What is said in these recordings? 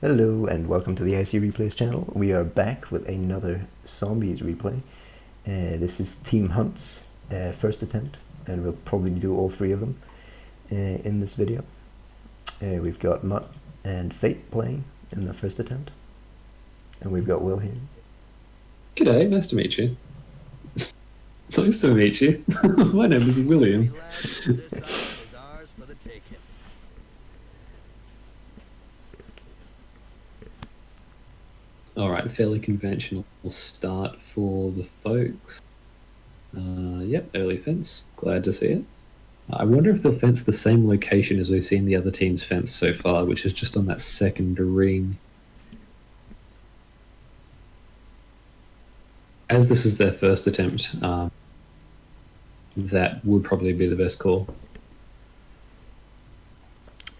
Hello and welcome to the ICReplays channel. We are back with another zombies replay. This is Team Hunt's first attempt, and we'll probably do all three of them in this video. We've got Mutt and Fate playing in the first attempt, and we've got Will here. G'day, nice to meet you. Nice to meet you. My name is William. Alright, fairly conventional start for the folks. Yep, early fence. Glad to see it. I wonder if they'll fence the same location as we've seen the other team's fence so far, which is just on that second ring. As this is their first attempt, that would probably be the best call.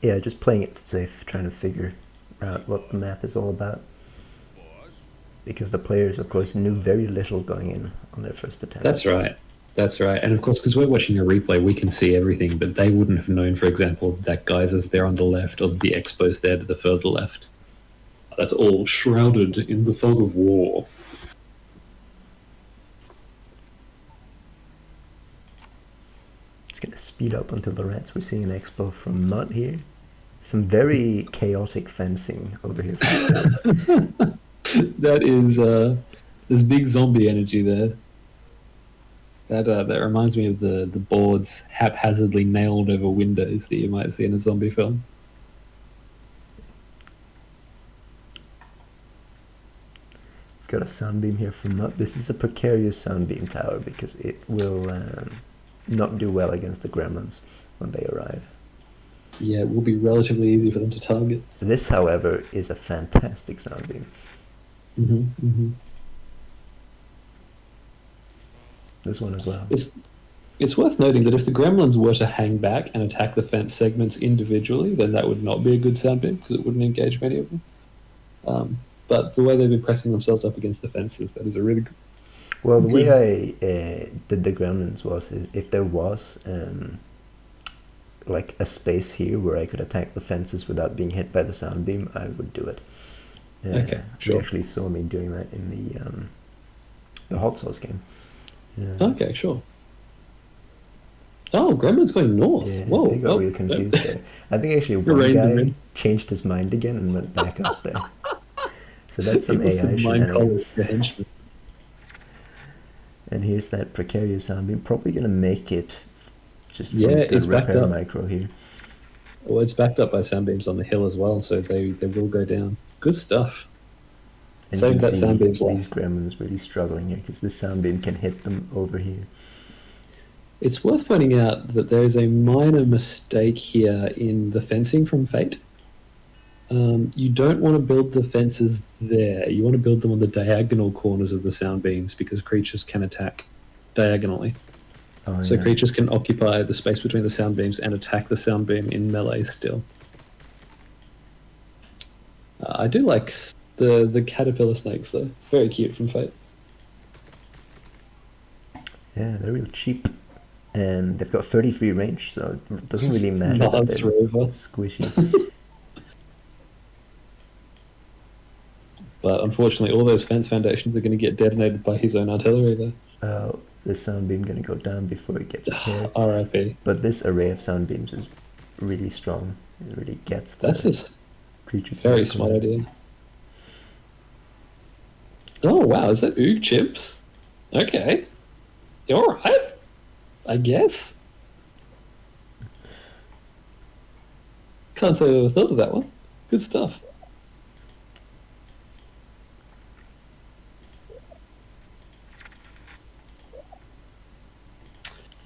Yeah, just playing it safe, trying to figure out what the map is all about. Because the players, of course, knew very little going in on their first attempt. That's right. That's right. And of course, because we're watching a replay, we can see everything, but they wouldn't have known, for example, that Geyser's there on the left or the Expo's there to the further left. That's all shrouded in the fog of war. Just gonna speed up until the rats. We're seeing an Expo from Mutt here. Some very chaotic fencing over here. That is there's big zombie energy there. That reminds me of the boards haphazardly nailed over windows that you might see in a zombie film. Got a sunbeam here from Mutt. This is a precarious sunbeam tower because it will not do well against the gremlins when they arrive. Yeah, it will be relatively easy for them to target. This, however, is a fantastic sunbeam. This one as well. It's worth noting that if the gremlins were to hang back and attack the fence segments individually, then that would not be a good soundbeam because it wouldn't engage many of them. But the way they've been pressing themselves up against the fences, that is a really good... Well, the way I did the gremlins was if there was like a space here where I could attack the fences without being hit by the sunbeam, I would do it. Okay, sure. You actually saw me doing that in the hot sauce game. Okay, sure. Oh, Gremlin's going north. Yeah, Whoa. they got real confused there. I think actually one guy changed his mind again and went back up there. So that's some AI shenanigans. And here's that precarious sunbeam. Probably going to make it just from good repair micro here. Well, it's backed up by sunbeams on the hill as well, so they will go down. Good stuff. And save that sunbeam's these gremlins really struggling here because this sunbeam can hit them over here. It's worth pointing out that there is a minor mistake here in the fencing from Fate. You don't want to build the fences there. You want to build them on the diagonal corners of the sunbeams because creatures can attack diagonally. So creatures can occupy the space between the sunbeams and attack the sunbeam in melee still. I do like the caterpillar snakes though. Very cute from Fate. Yeah, they're real cheap. And they've got 33 range, so it doesn't really matter that they're squishy. But unfortunately, all those fence foundations are going to get detonated by his own artillery there. This sunbeam going to go down before it gets repaired. R.I.P. But this array of sunbeams is really strong. It really gets the That's just creatures. Very smart idea. Oh wow, is that Oog chips? Okay. You alright? I guess. Can't say I ever thought of that one. Good stuff.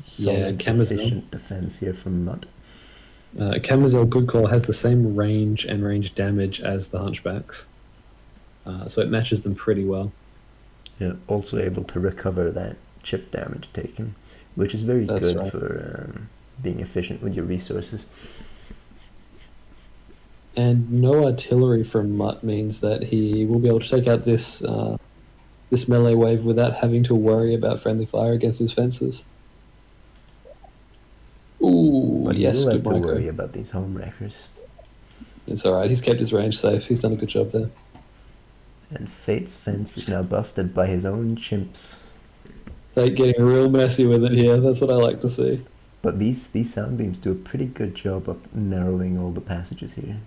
Solid, efficient defense here from Mutt. Camazel, good call, has the same range and range damage as the Hunchbacks. So it matches them pretty well. Yeah, also able to recover that chip damage taken, which is very good for being efficient with your resources. And no artillery from Mutt means that he will be able to take out this this melee wave without having to worry about friendly fire against his fences. Ooh, But yes, you will have good to micro. worry about these home wreckers. It's alright, he's kept his range safe. He's done a good job there. And Fate's fence is now busted by his own chimps. Fate getting real messy with it here. That's what I like to see. But these soundbeams do a pretty good job of narrowing all the passages here.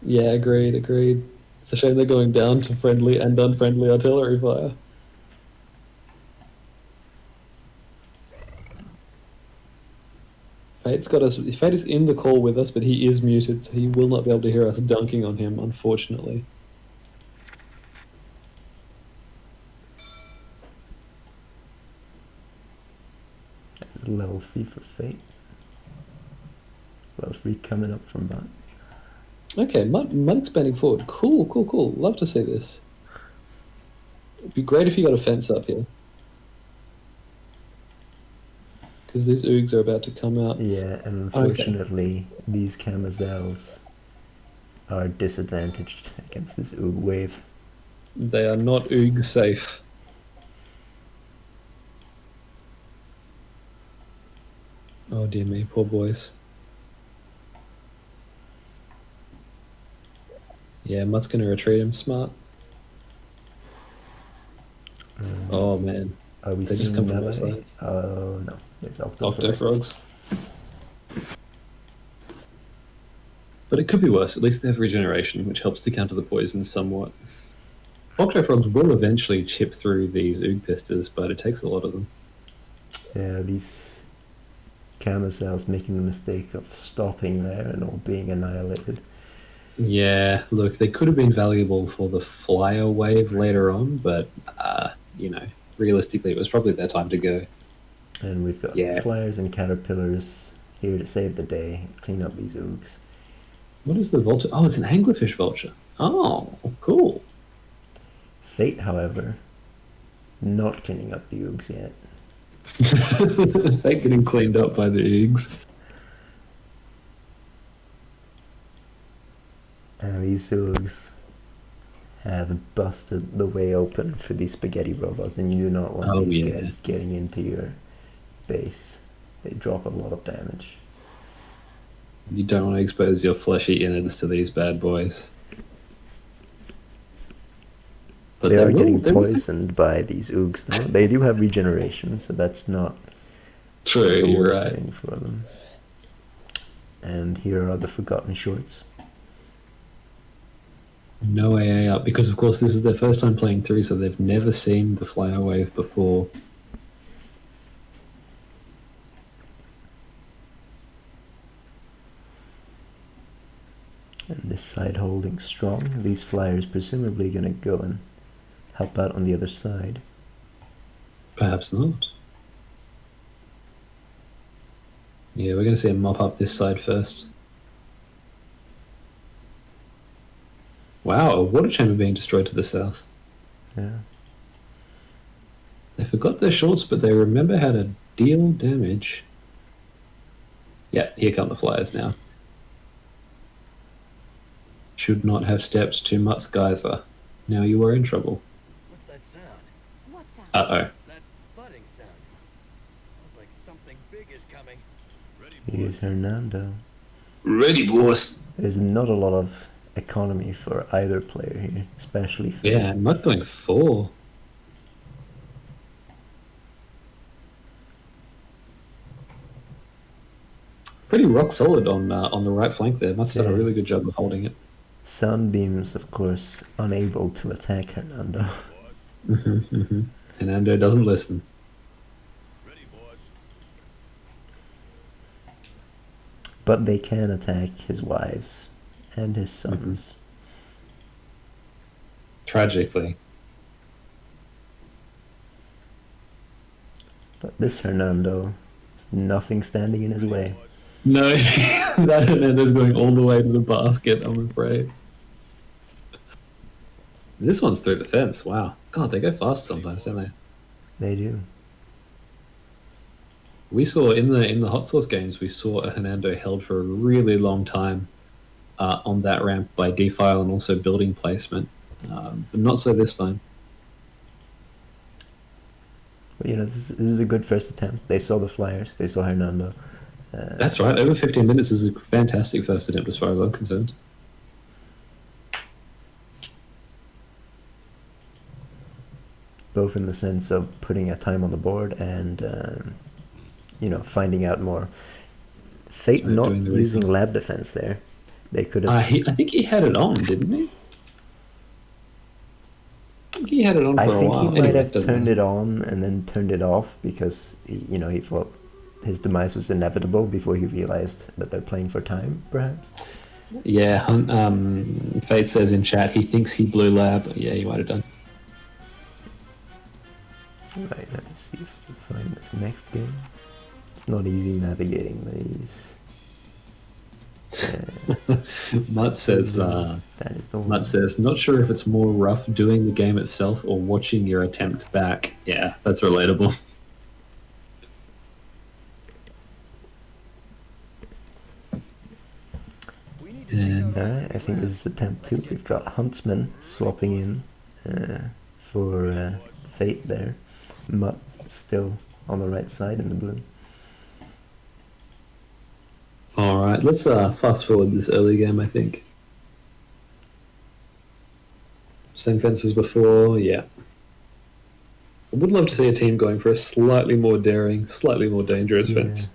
Yeah, agreed. It's a shame they're going down to friendly and unfriendly artillery fire. Fate's got us. Fate is in the call with us, but he is muted, so he will not be able to hear us dunking on him, unfortunately. There's level 3 for Fate. Level 3 coming up from that. Okay, mud expanding forward. Cool. Love to see this. It'd be great if you got a fence up here. Because these oogs are about to come out. Yeah, and unfortunately, these Camazels are disadvantaged against this oog wave. They are not oog safe. Oh dear me, poor boys. Yeah, Mutt's gonna retreat him. Smart. Oh man. Are we seeing melee? Oh no, it's Octofrogs. But it could be worse. At least they have regeneration, which helps to counter the poison somewhat. Octofrogs will eventually chip through these oog pistas, but it takes a lot of them. Yeah, these Camazels making the mistake of stopping there and all being annihilated. Yeah, look, they could have been valuable for the flyer wave later on, but, you know, realistically, it was probably their time to go. And we've got flyers and caterpillars here to save the day, clean up these oogs. What is the vulture? Oh, it's an anglerfish vulture. Oh, cool. Fate, however, not cleaning up the oogs yet. Fate getting cleaned up by the oogs. And these oogs have busted the way open for these spaghetti robots, and you do not want these guys getting into your base. They drop a lot of damage. You don't want to expose your fleshy innards to these bad boys. But they are getting poisoned by these oogs, though. They do have regeneration, so that's not the worst thing for them. And here are the Forgotten Shorts. No AA up, because of course this is their first time playing through, so they've never seen the flyer wave before. And this side holding strong. These flyers presumably going to go and help out on the other side. Perhaps not. Yeah, we're going to see them mop up this side first. Wow, a water chamber being destroyed to the south. Yeah. They forgot their shorts, but they remember how to deal damage. Yeah, here come the flyers now. Should not have stepped to Mutt's geyser. Now you are in trouble. What's that sound? What sound? Uh-oh. That thudding sound. Sounds like something big is coming. Here's Hernando. Ready, boss. There's not a lot of economy for either player here, especially for Mutt going 4. Pretty rock solid on the right flank there. Mutt's done a really good job of holding it. Sunbeams, of course, unable to attack Hernando. Hernando doesn't listen. But they can attack his wives and his sons. Tragically. But this Hernando, there's nothing standing in his way. No, that Hernando's going all the way to the basket, I'm afraid. This one's through the fence, wow. God, they go fast sometimes, don't they? They do. We saw in the hot sauce games, we saw a Hernando held for a really long time on that ramp by defile and also building placement, but not so this time. But you know, this is a good first attempt. They saw the flyers, they saw Hernando. That's right. Over 15 minutes is a fantastic first attempt as far as I'm concerned. both in the sense of putting a time on the board and finding out more. Fate Sorry, not doing the using recon. lab defense there. They could have. I think he had it on, didn't he? I think he had it on for I a think he while. might Anyway, have doesn't turned matter. it on and then turned it off because he thought his demise was inevitable before he realized that they're playing for time, perhaps. Yeah, Fate says in chat he thinks he blew lab. Yeah, he might have done. Right, let me see if I can find this next game. It's not easy navigating these. Mutt says, that is the one. Mutt says, not sure if it's more rough doing the game itself or watching your attempt back. Yeah, that's relatable. We need to take And- out all Alright, the I think this is attempt 2. We've got Huntsman swapping in for Fate there. Mutt still on the right side in the blue. All right, let's fast forward this early game, I think. Same fence as before, yeah. I would love to see a team going for a slightly more daring, slightly more dangerous Yeah. fence.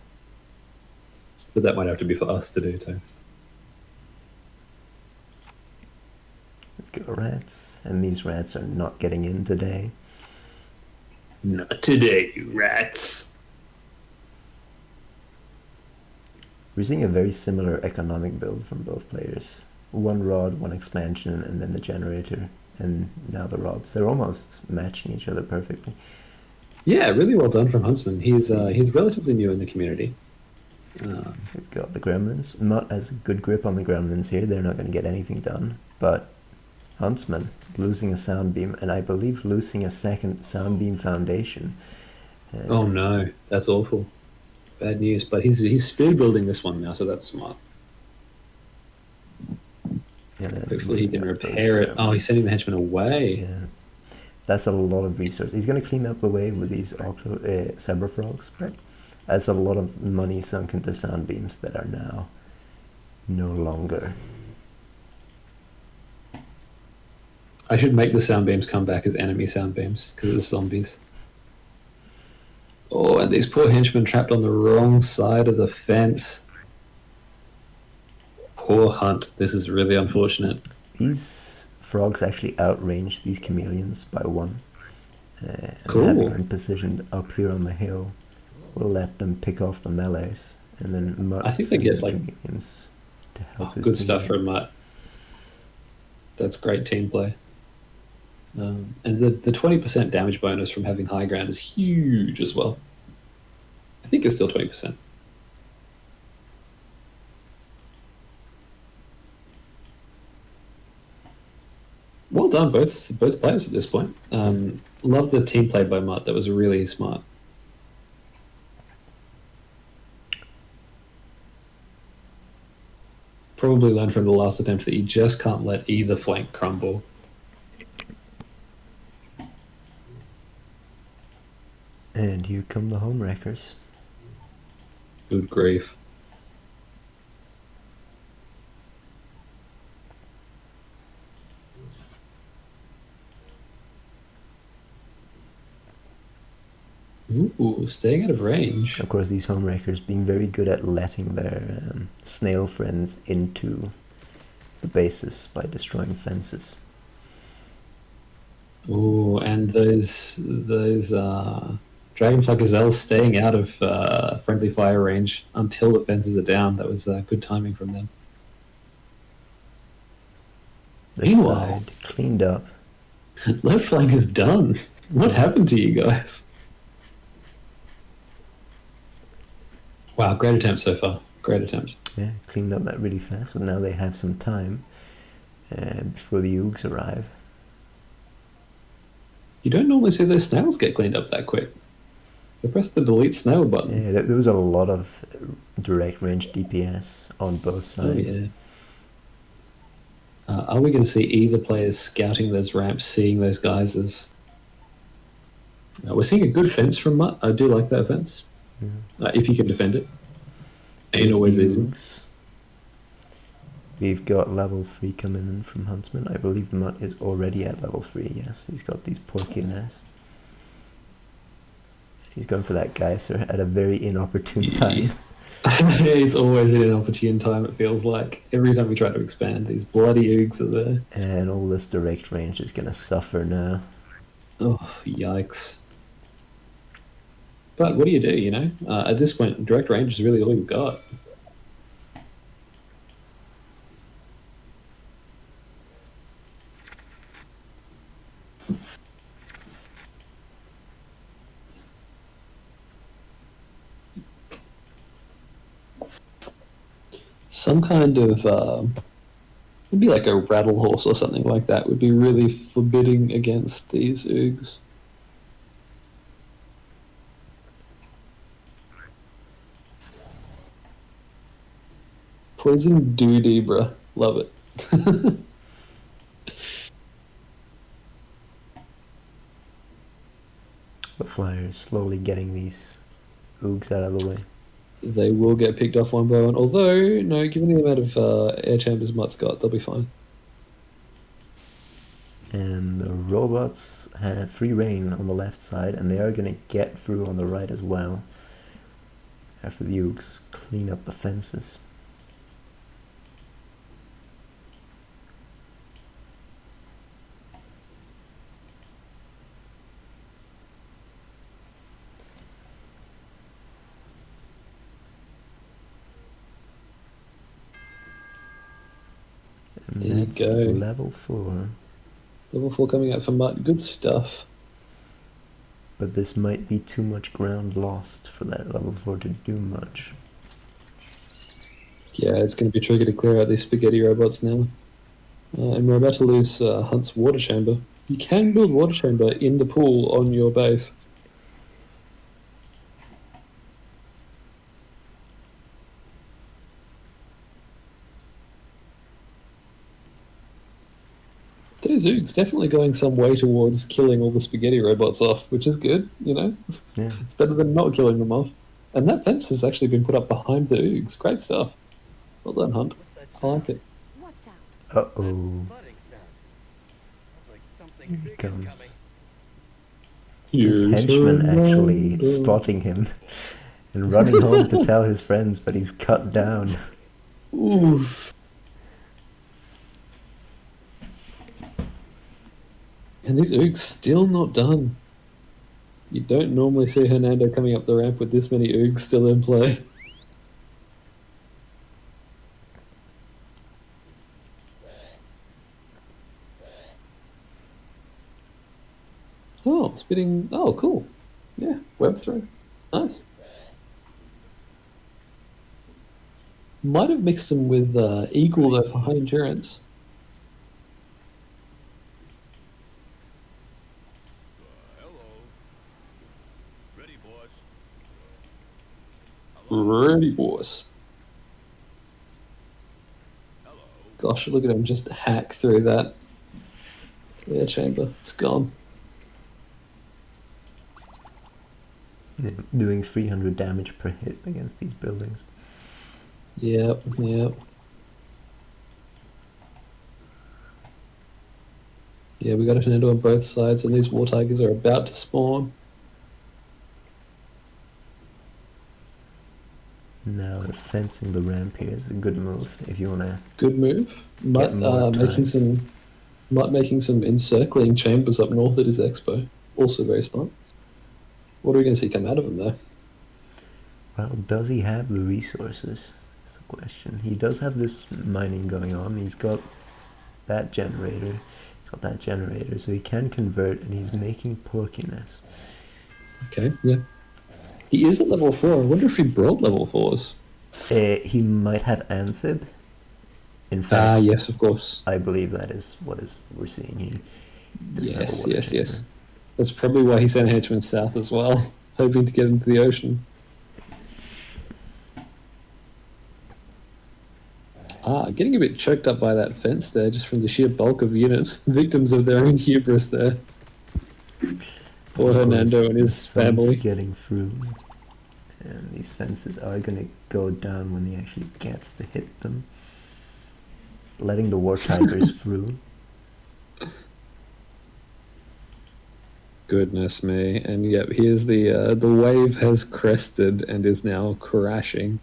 But that might have to be for us to do, Toast. We've got rats, and these rats are not getting in today. Not today, you rats. We're seeing a very similar economic build from both players. One rod, one expansion, and then the generator. And now the rods. They're almost matching each other perfectly. Yeah, really well done from Huntsman. He's relatively new in the community. We've got the gremlins. Mutt has a good grip on the gremlins here. They're not going to get anything done. But Huntsman losing a sound beam, and I believe losing a second sound beam foundation. Oh no, that's awful. Bad news. But he's speed building this one now, so that's smart. Hopefully he can repair it. Oh, he's sending the henchman away. Yeah, that's a lot of resources. He's going to clean up the way with these Zebra Frogs, but that's a lot of money sunk into sound beams that are now no longer. I should make the sound beams come back as enemy sound beams because it's zombies. Oh, and these poor henchmen trapped on the wrong side of the fence. Poor Hunt. This is really unfortunate. These frogs actually outrange these chameleons by 1. And Cool. having them positioned up here on the hill will let them pick off the melees. And then Mutt I think they send get, the like- chameleons to help Oh, his good team. stuff from Mutt. That's great team play. And the 20% damage bonus from having high ground is huge as well. I think it's still 20%. Well done, both players at this point. Love the team play by Mutt. That was really smart. Probably learned from the last attempt that you just can't let either flank crumble. And here come the home wreckers. Good grief. Ooh, staying out of range. Of course, these home wreckers being very good at letting their snail friends into the bases by destroying fences. Ooh, and those dragonfly gazelles staying out of friendly fire range until the fences are down. That was good timing from them. This Meanwhile- side cleaned up. Left flank is done. What happened to you guys? Wow, great attempt so far. Great attempt. Yeah, cleaned up that really fast. So now they have some time before the Oogs arrive. You don't normally see those snails get cleaned up that quick. They press the delete snail button. Yeah, there was a lot of direct range DPS on both Oh, sides. yeah. Are we going to see either players scouting those ramps, seeing those geysers? We're seeing a good fence from Mutt. I do like that fence. Yeah. If you can defend it. Ain't Here's always the easy. Oogs. We've got level 3 coming in from Huntsman. I believe Mutt is already at level 3, yes. He's got these porky nests. He's going for that Geyser at a very inopportune time. It's always an inopportune time, it feels like. Every time we try to expand, these bloody oogs are there. And all this direct range is going to suffer now. Oh, yikes. But what do you do, you know? At this point, direct range is really all you've got. Some kind of, maybe like a rattle horse or something like that would be really forbidding against these oogs. Poison duty, bruh. Love it. The Flyers slowly getting these oogs out of the way. They will get picked off one by one. Although, no, given the amount of air chambers Mutt's got, they'll be fine. And the robots have free reign on the left side, and they are going to get through on the right as well. After the oogs clean up the fences. And There you that's go. level 4. Level 4 coming out for Mutt. Good stuff. But this might be too much ground lost for that level 4 to do much. Yeah, it's going to be tricky to clear out these spaghetti robots now. And we're about to lose Hunt's water chamber. You can build water chamber in the pool on your base. Those oogs definitely going some way towards killing all the spaghetti robots off, which is good, you know? Yeah. It's better than not killing them off. And that fence has actually been put up behind the oogs. Great stuff. Well done, Hunt. What's that I sound? like it. What's out? Uh-oh. Budding sound. Sounds like something Here big he is comes. coming. His henchman actually spotting him and running home to tell his friends, but he's cut down. Oof. And these oogs still not done. You don't normally see Hernando coming up the ramp with this many oogs still in play. Oh, spitting. Oh, cool. Yeah, web throw. Nice. Might have mixed them with Eagle though for high endurance. Hello. Ready, boys. Ready, boys. Hello. Gosh, look at him just hack through that air chamber. It's gone. Yeah, doing 300 damage per hit against these buildings. Yep, yep. Yeah, we got a tornado on both sides, and these war tigers are about to spawn. Now they're fencing the ramp here is a good move if you want to. Good move. Mutt more making time. some encircling chambers up north at his expo. Also very smart. What are we going to see come out of him though? Well, does he have the resources? That's the question. He does have this mining going on. He's got that generator. He's got that generator, so he can convert, and he's making porkiness. Okay, yeah. He is at level 4. I wonder if he brought level 4s. He might have Amphib. In fact, Yes, of course. I believe that is what we're seeing here. Doesn't have a Yes, water yes, yes. chamber. That's probably why he sent henchmen south as well, hoping to get into the ocean. Getting a bit choked up by that fence there, just from the sheer bulk of units. Victims of their own hubris there. Poor Of Hernando course, and the his sun's family. getting through, and these fences are going to go down when he actually gets to hit them. Letting the war tigers through. Goodness me. And yep, here's the wave has crested and is now crashing.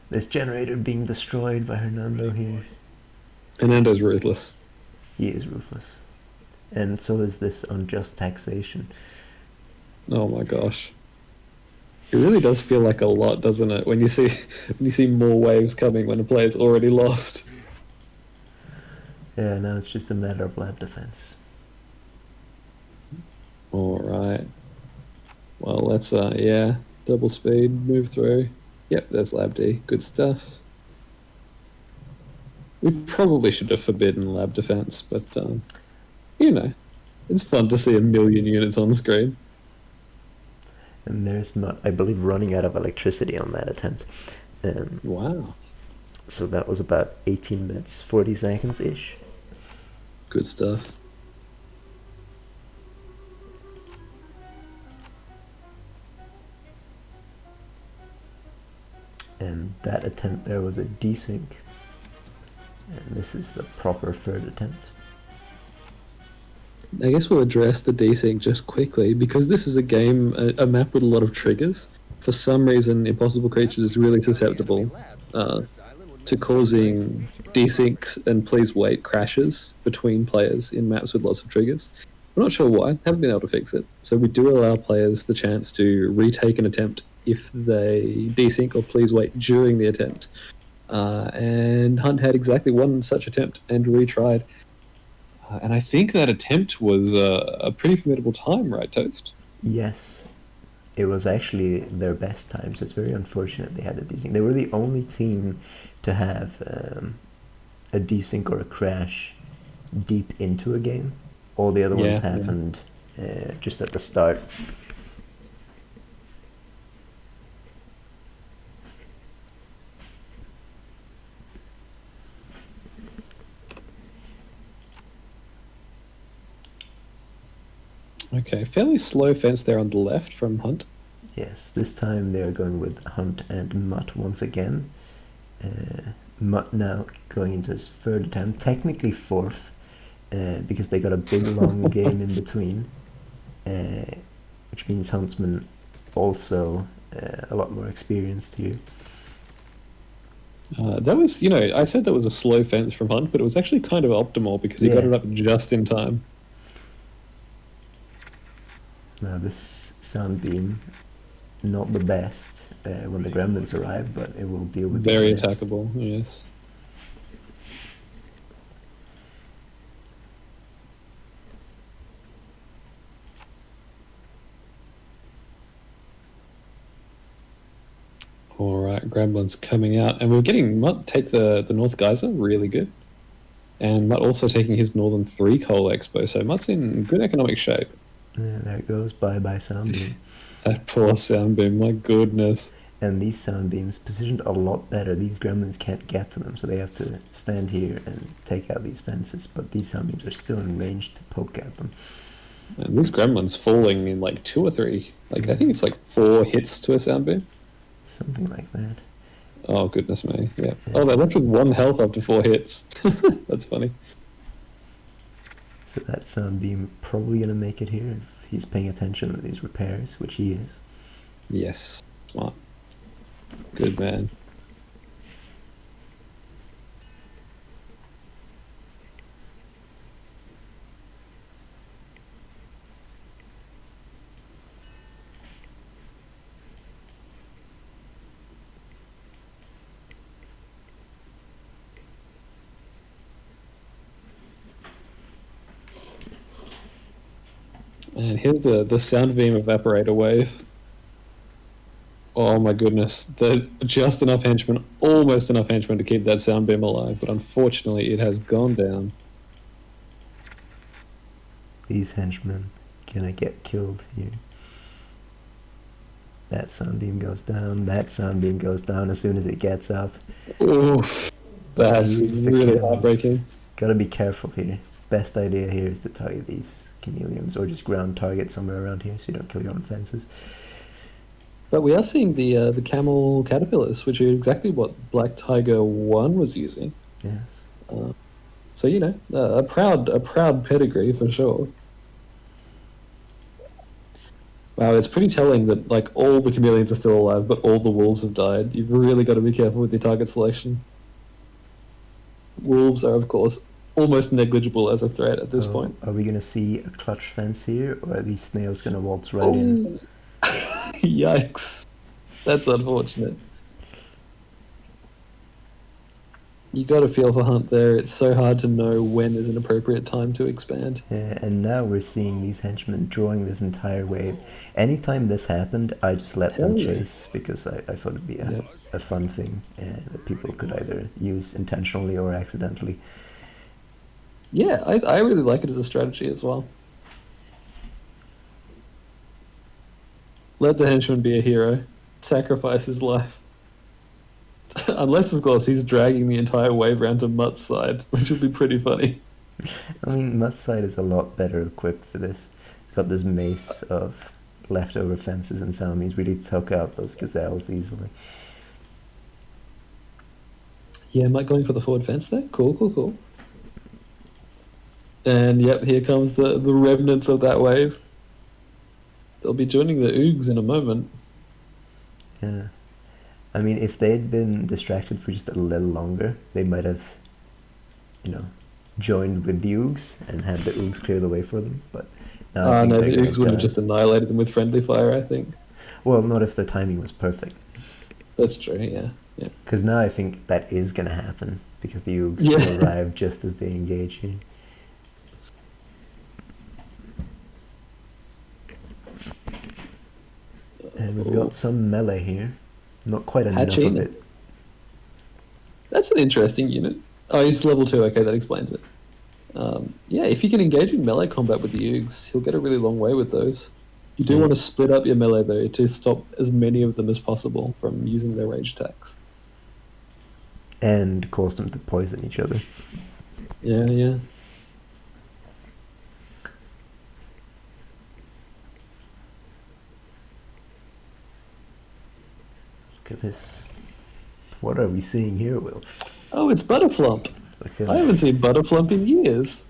This generator being destroyed by Hernando here. Hernando's ruthless. He is ruthless. And so is this unjust taxation. Oh my gosh. It really does feel like a lot, doesn't it? When you see more waves coming when a player's already lost. Yeah, now it's just a matter of lab defense. Alright. Well, let's, double speed, move through. Yep, there's Lab D. Good stuff. We probably should have forbidden lab defense, but, it's fun to see 1,000,000 units on screen. And there's Mutt, I believe, running out of electricity on that attempt. Wow. So that was about 18 minutes, 40 seconds-ish. Good stuff. And that attempt there was a desync. And this is the proper third attempt. I guess we'll address the desync just quickly, because this is a game, a map with a lot of triggers. For some reason, Impossible Creatures is really susceptible to causing desyncs and please wait crashes between players in maps with lots of triggers. We're not sure why, haven't been able to fix it. So we do allow players the chance to retake an attempt if they desync or please wait during the attempt. And Hunt had exactly one such attempt and retried. And I think that attempt was a pretty formidable time, right, Toast? Yes. It was actually their best time, so it's very unfortunate they had a desync. They were the only team to have a desync or a crash deep into a game. All the other ones happened just at the start. Okay, fairly slow fence there on the left from Hunt. Yes, this time they're going with Hunt and Mutt once again. Mutt now going into his third attempt, technically fourth, because they got a big long game in between, which means Huntsman also a lot more experienced here. That was, I said that was a slow fence from Hunt, but it was actually kind of optimal because he got it up just in time. Now this sound beam, not the best when the gremlins arrive, but it will deal with very it. attackable, yes. Alright, gremlins coming out, and we're getting Mutt take the North Geyser, really good. And Mutt also taking his Northern 3 Coal Expo, so Mutt's in good economic shape. Yeah, there it goes, bye-bye sound beam. That poor sound beam, my goodness. And these sound beams positioned a lot better. These gremlins can't get to them, so they have to stand here and take out these fences. But these sound beams are still in range to poke at them. And this gremlin's falling in like 2 or 3. I think it's like 4 hits to a sound beam. Something like that. Oh, goodness me, yeah. Oh, they're left with 1 health after 4 hits. That's funny. So that sound beam probably going to make it here if he's paying attention to these repairs, which he is. Yes, smart. Good man. And here's the sound beam evaporator wave. Oh my goodness. Just enough henchmen, almost enough henchmen to keep that sound beam alive, but unfortunately it has gone down. These henchmen gonna get killed here. That sound beam goes down, that sound beam goes down as soon as it gets up. Oof. That's really heartbreaking. Gotta be careful here. Best idea here is to target these chameleons, or just ground target somewhere around here so you don't kill your own fences. But we are seeing the camel caterpillars, which is exactly what Black Tiger 1 was using. Yes. So a proud pedigree for sure. Wow, it's pretty telling that like all the chameleons are still alive, but all the wolves have died. You've really got to be careful with your target selection. Wolves are, of course, almost negligible as a threat at this point. Are we gonna see a clutch fence here, or are these snails gonna waltz right in? Yikes. That's unfortunate. You got to feel for Hunt there. It's so hard to know when is an appropriate time to expand. And now we're seeing these henchmen drawing this entire wave. Anytime this happened, I just let them Hell yeah. chase because I thought it'd be Yep. a fun thing that people could either use intentionally or accidentally. Yeah, I really like it as a strategy as well. Let the henchman be a hero. Sacrifice his life. Unless, of course, he's dragging the entire wave round to Mutt's side, which would be pretty funny. I mean, Mutt's side is a lot better equipped for this. It's got this mace of leftover fences and zombies, really took out those gazelles easily. Yeah, Mutt going for the forward fence there. Cool. And yep, here comes the remnants of that wave. They'll be joining the Oogs in a moment. Yeah. I mean, if they'd been distracted for just a little longer, they might have, joined with the Oogs and had the Oogs clear the way for them. But now I think No, they're the gonna Oogs would have die. just annihilated them with friendly fire, I think. Well, not if the timing was perfect. That's true, yeah. Because now I think that is going to happen, because the Oogs Yeah. will arrive just as they engage here. And we've got some melee here. Not quite enough of Hatching. it. That's an interesting unit. Oh, he's level 2, okay, that explains it. Yeah, if you can engage in melee combat with the Oogs, he'll get a really long way with those. You do Yeah. want to split up your melee, though, to stop as many of them as possible from using their rage attacks. And cause them to poison each other. Yeah. Look at this. What are we seeing here, Will? Oh, it's Butterflump. Look at I haven't seen Butterflump in years.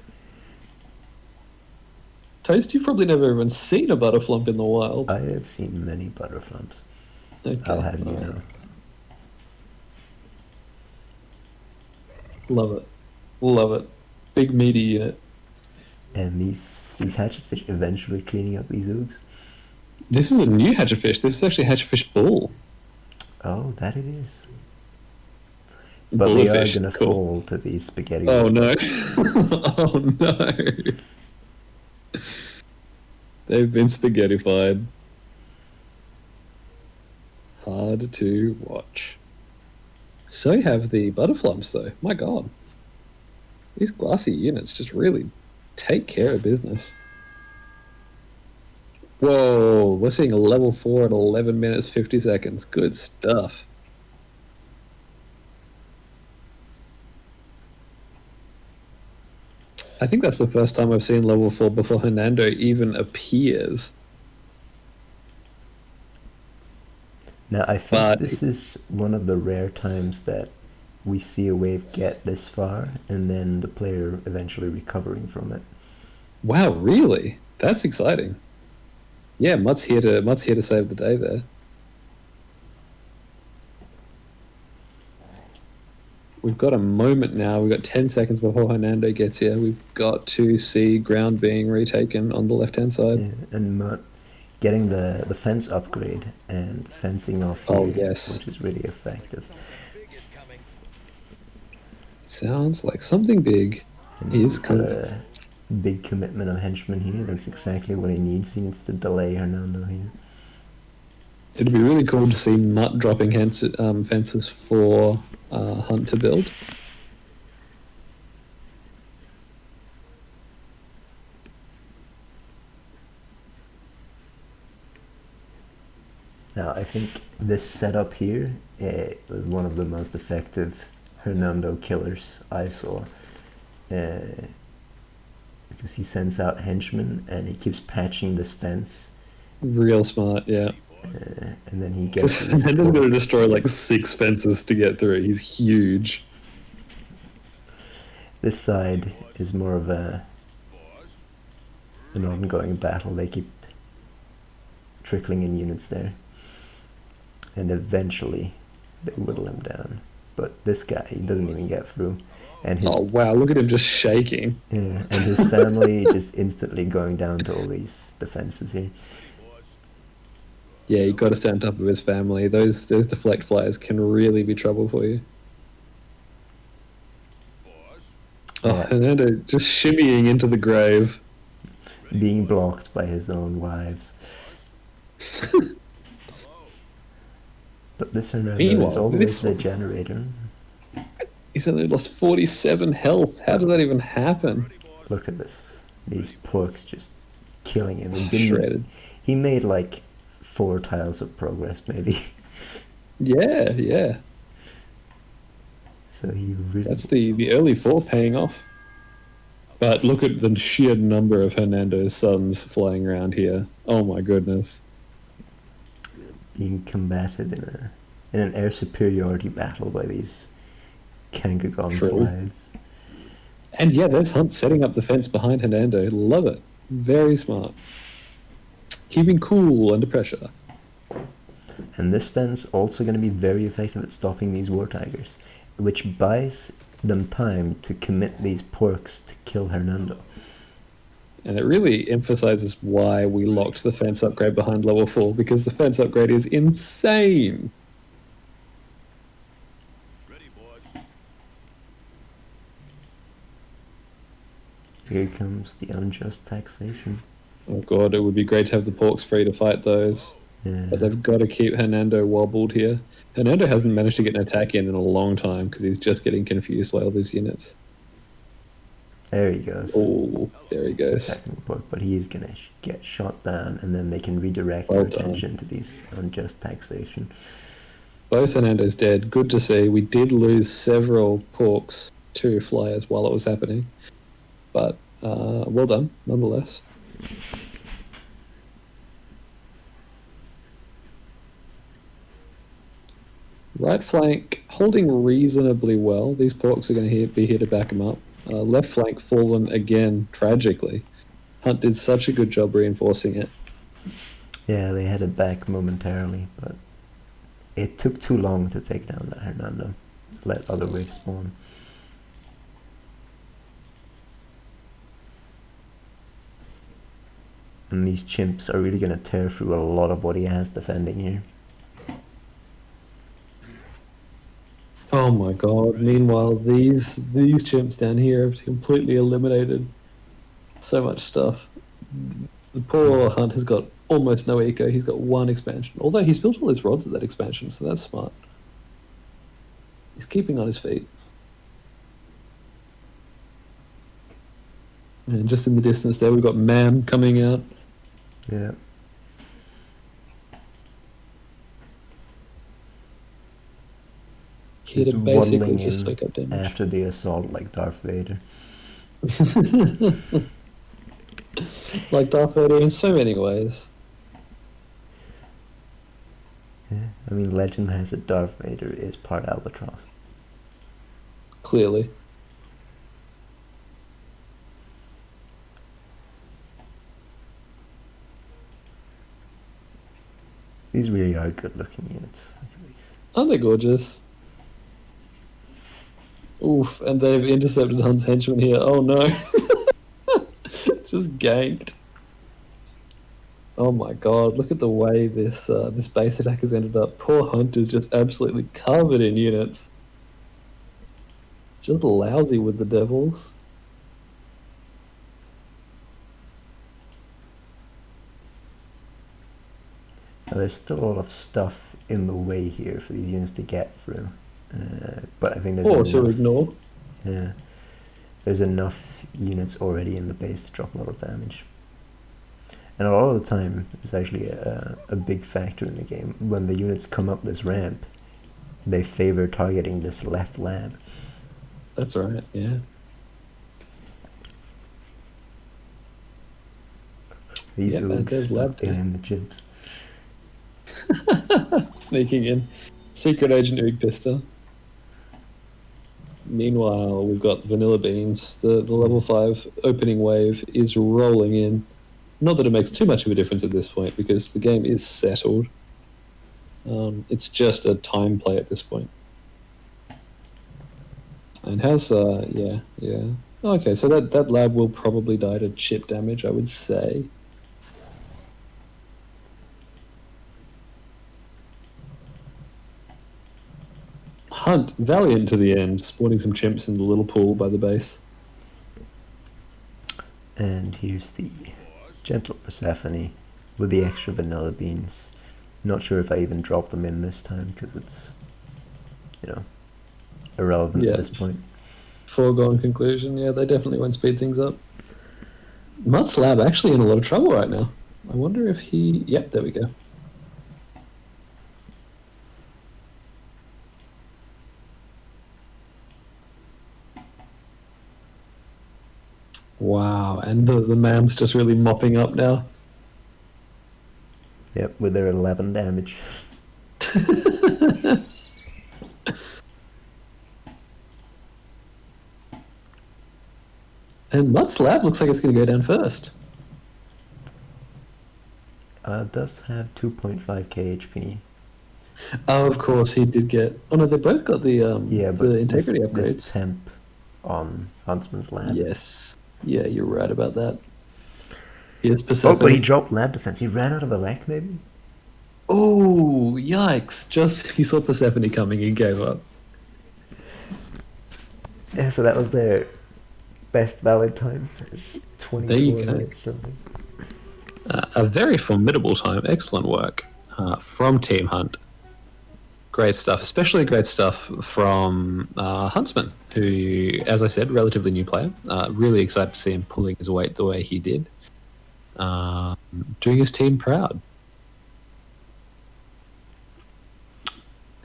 Toast, you've probably never even seen a Butterflump in the wild. I have seen many butterflumps. Okay, I'll have you alright. know. Love it. Big meaty unit. And these hatchetfish eventually cleaning up these Oogs. This is a new Hatcherfish. This is actually Hatcherfish Bull. Oh, that it is. But they are going to fall to these spaghetti. Oh robots. no. Oh no. They've been spaghettified. Hard to watch. So you have the Butterflumps though. My god. These glassy units just really take care of business. Whoa, we're seeing a level 4 at 11 minutes 50 seconds. Good stuff. I think that's the first time I've seen level 4 before Hernando even appears. Now, I think But- this is one of the rare times that we see a wave get this far and then the player eventually recovering from it. Wow, really? That's exciting. Yeah, Mutt's here to save the day there. We've got a moment now. We've got 10 seconds before Hernando gets here. We've got to see ground being retaken on the left-hand side. Yeah, and Mutt getting the fence upgrade and fencing off Oh, here, yes. which is really effective. Something big is coming. Sounds like something big And is he's got coming. a big commitment of henchmen here. That's exactly what he needs. He needs to delay Hernando here. It'd be really cool to see Mutt dropping fences for Hunt to build. Now, I think this setup here was one of the most effective Hernando killers I saw. Because he sends out henchmen and he keeps patching this fence. Real smart, yeah. And then he gets. Because his Hernando's going to support. destroy like 6 fences to get through. He's huge. This side is more of an ongoing battle. They keep trickling in units there. And eventually they whittle him down. But this guy, he doesn't even get through. And his Oh wow, look at him just shaking. yeah, and his family just instantly going down to all these defenses here. Yeah, you got to stay on top of his family. Those deflect flyers can really be trouble for you. Boss. Oh, Yeah. Hernando just shimmying into the grave. Being blocked by his own wives. Hello. But this Hernando Meanwhile, is all the way this to the one- generator. He's only lost 47 health. How did that even happen? Ready, boss. Look at this. These porks just killing him. He didn't- Shredded. He made like 4 tiles of progress, maybe. Yeah, yeah. So he really. That's the early 4 paying off. But look at the sheer number of Hernando's sons flying around here. Oh my goodness. being combated in an air superiority battle by these Kangagon True. flyers. And yeah, there's Hunt setting up the fence behind Hernando. Love it. Very smart. Keeping cool under pressure. And this fence also going to be very effective at stopping these war tigers, which buys them time to commit these porks to kill Hernando. And it really emphasizes why we locked the fence upgrade behind level 4, because the fence upgrade is insane. Ready, boss. Here comes the unjust taxation. Oh god, it would be great to have the porks free to fight those. Yeah. But they've got to keep Hernando wobbled here. Hernando hasn't managed to get an attack in a long time because he's just getting confused by all these units. There he goes. Oh, there he goes. Attacking the pork, but he is going to get shot down, and then they can redirect Well their done. attention to these unjust taxation. Both Hernando's dead. Good to see. We did lose several porks to flyers while it was happening. But well done, nonetheless. Right flank holding reasonably well. These porks are going to be here to back them up. Left flank fallen again, tragically. Hunt did such a good job reinforcing it. Yeah, they had it back momentarily, but it took too long to take down that Hernando. Let other waves spawn. And these chimps are really going to tear through a lot of what he has defending here. Oh my god. Meanwhile, these chimps down here have completely eliminated so much stuff. The poor Hunt has got almost no eco. He's got 1 expansion. Although he's built all his rods at that expansion, so that's smart. He's keeping on his feet. And just in the distance there, we've got Mam coming out. Yeah. Here to Just basically waddling just in soak up damage. after the assault like Darth Vader. Like Darth Vader in so many ways. Yeah. I mean, legend has it Darth Vader is part Albatross. Clearly. These really are good looking units. Look at these. Aren't they gorgeous? Oof, and they've intercepted Hunt's henchman here. Oh no. Just ganked. Oh my god, look at the way this this base attack has ended up. Poor Hunt is just absolutely covered in units. Just lousy with the devils. Now, there's still a lot of stuff in the way here for these units to get through. But I think there's Or to enough. ignore. Yeah. There's enough units already in the base to drop a lot of damage. And a lot of the time, it's actually a big factor in the game. When the units come up this ramp, they favor targeting this left lab. That's right, yeah. These Yeah, man, oogs there's lab stuck there. behind the chimps. Sneaking in. Secret Agent Oog Pista. Meanwhile, we've got the Vanilla Beans. The level 5 opening wave is rolling in. Not that it makes too much of a difference at this point, because the game is settled. It's just a time play at this point. And how's yeah. Okay, so that lab will probably die to chip damage, I would say. Hunt, valiant to the end, spawning some chimps in the little pool by the base. And here's the gentle Persephone with the extra vanilla beans. Not sure if I even dropped them in this time because it's, irrelevant Yeah. at this point. Foregone conclusion, yeah, they definitely won't speed things up. Mutt's lab actually in a lot of trouble right now. I wonder if he... Yep, there we go. Wow, and the mam's just really mopping up now. Yep, with their 11 damage. And Mutt's lab looks like it's going to go down first. Does have 2.5k HP. Oh, of course, he did get... Oh, no, they both got the integrity upgrades. This temp on Huntsman's lab. Yes. Yeah, you're right about that. Yes, Oh, Persephone. but he dropped lab defense. He ran out of a elect, maybe? Oh, yikes. Just he saw Persephone coming and gave up. Yeah, so that was their best valid time. It's 24 There you go. minutes something. A very formidable time. Excellent work from Team Hunt. Great stuff, especially great stuff from Huntsman, who, as I said, relatively new player. Really excited to see him pulling his weight the way he did. Doing his team proud.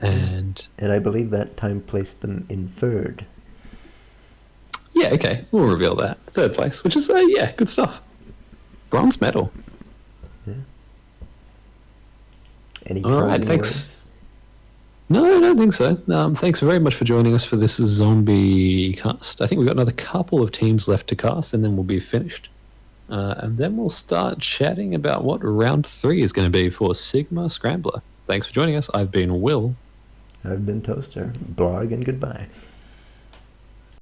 And I believe that time placed them in third. yeah, okay, we'll reveal that. Third place, which is, yeah, good stuff. Bronze medal. Yeah. Any All right, closing thanks. words? No, I don't think so. Thanks very much for joining us for this zombie cast. I think we've got another couple of teams left to cast, and then we'll be finished. And then we'll start chatting about what round 3 is going to be for Sigma Scrambler. Thanks for joining us. I've been Will. I've been Toaster. Blarg and goodbye.